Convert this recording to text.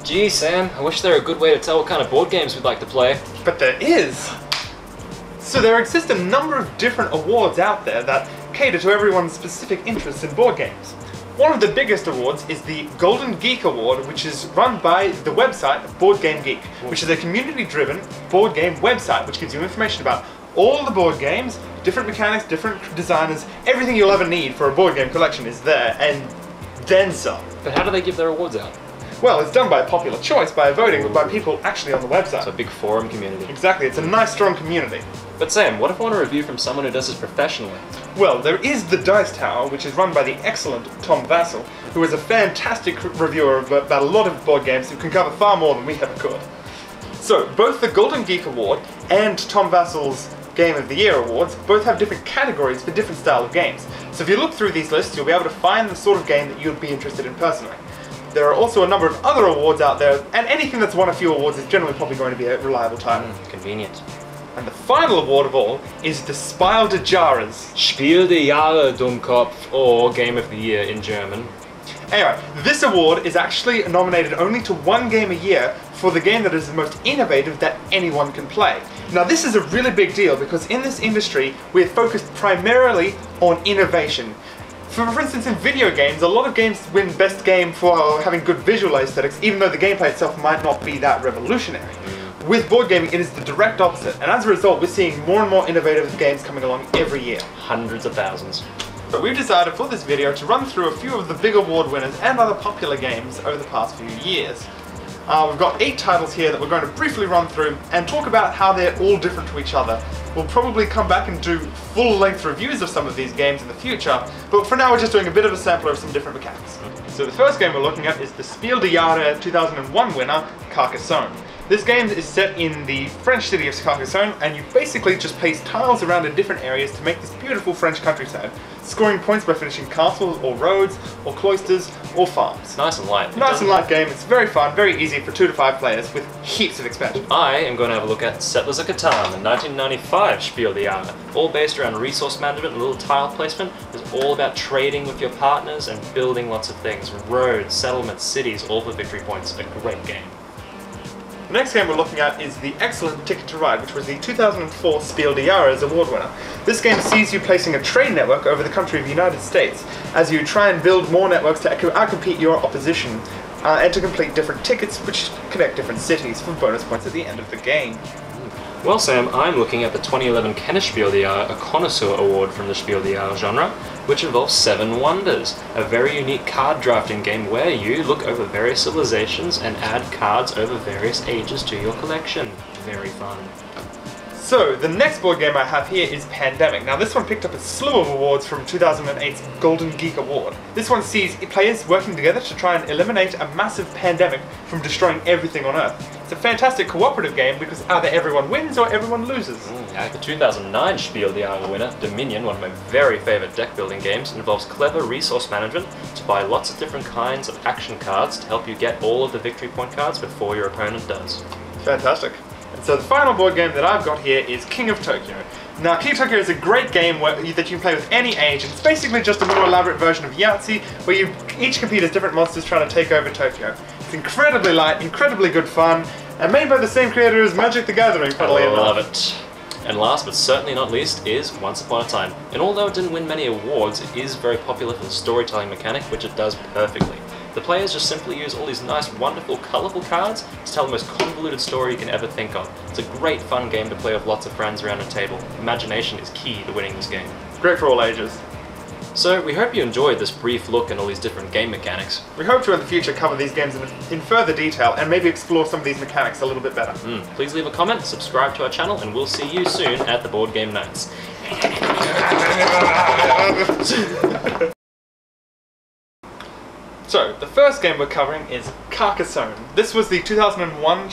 Gee, Sam, I wish there were a good way to tell what kind of board games we'd like to play. But there is! So there exist a number of different awards out there that cater to everyone's specific interests in board games. One of the biggest awards is the Golden Geek Award, which is run by the website Board Game Geek, which is a community-driven board game website which gives you information about all the board games, different mechanics, different designers, everything you'll ever need for a board game collection is there, and then some. But how do they give their awards out? Well, it's done by popular choice, by voting, by people actually on the website. So a big forum community. Exactly, it's a nice strong community. But Sam, what if I want a review from someone who does this professionally? Well, there is the Dice Tower, which is run by the excellent Tom Vassell, who is a fantastic reviewer about a lot of board games who can cover far more than we ever could. So, both the Golden Geek Award and Tom Vassell's Game of the Year awards both have different categories for different style of games. So if you look through these lists, you'll be able to find the sort of game that you'd be interested in personally. There are also a number of other awards out there, and anything that's won a few awards is generally probably going to be a reliable title. Convenient. And the final award of all is the Spiel des Jahres. Spiel des Jahres, Dummkopf, or Game of the Year in German. Anyway, this award is actually nominated only to one game a year for the game that is the most innovative that anyone can play. Now this is a really big deal because in this industry we're focused primarily on innovation. For instance, in video games, a lot of games win Best Game for having good visual aesthetics, even though the gameplay itself might not be that revolutionary. With board gaming, it is the direct opposite, and as a result, we're seeing more and more innovative games coming along every year. Hundreds of thousands. But we've decided for this video to run through a few of the big award winners and other popular games over the past few years. We've got 8 titles here that we're going to briefly run through and talk about how they're all different to each other. We'll probably come back and do full-length reviews of some of these games in the future, but for now we're just doing a bit of a sampler of some different mechanics. So the first game we're looking at is the Spiel des Jahres 2001 winner, Carcassonne. This game is set in the French city of Carcassonne, and you basically just place tiles around in different areas to make this beautiful French countryside, scoring points by finishing castles, or roads, or cloisters, or farms. Nice and light. Nice and light game, it's very fun, very easy for 2 to 5 players with heaps of expansion. I am going to have a look at Settlers of Catan, the 1995 Spiel des Jahres. All based around resource management and little tile placement. It's all about trading with your partners and building lots of things. Roads, settlements, cities, all for victory points. A great game. The next game we're looking at is the excellent Ticket to Ride, which was the 2004 Spiel des Jahres award winner. This game sees you placing a trade network over the country of the United States as you try and build more networks to outcompete your opposition and to complete different tickets which connect different cities for bonus points at the end of the game. Well, Sam, I'm looking at the 2011 Kenner Spiel des Jahres, a connoisseur award from the Spiel des Jahres genre, which involves 7 Wonders, a very unique card drafting game where you look over various civilizations and add cards over various ages to your collection. Very fun. So, the next board game I have here is Pandemic. Now this one picked up a slew of awards from 2008's Golden Geek Award. This one sees players working together to try and eliminate a massive pandemic from destroying everything on Earth. It's a fantastic cooperative game because either everyone wins or everyone loses. The 2009 Spiel des Jahres winner, Dominion, one of my very favourite deck building games, involves clever resource management to buy lots of different kinds of action cards to help you get all of the victory point cards before your opponent does. Fantastic. And so the final board game that I've got here is King of Tokyo. Now, King of Tokyo is a great game that you can play with any age, and it's basically just a more elaborate version of Yahtzee, where you each compete as different monsters trying to take over Tokyo. It's incredibly light, incredibly good fun, and made by the same creator as Magic the Gathering, funnily enough. I love it. And last but certainly not least is Once Upon a Time. And although it didn't win many awards, it is very popular for the storytelling mechanic, which it does perfectly. The players just simply use all these nice, wonderful, colourful cards to tell the most convoluted story you can ever think of. It's a great fun game to play with lots of friends around a table. Imagination is key to winning this game. Great for all ages. So, we hope you enjoyed this brief look at all these different game mechanics. We hope to in the future cover these games in further detail and maybe explore some of these mechanics a little bit better. Please leave a comment, subscribe to our channel, and we'll see you soon at the Board Game Nights. So, the first game we're covering is Carcassonne. This was the 2001...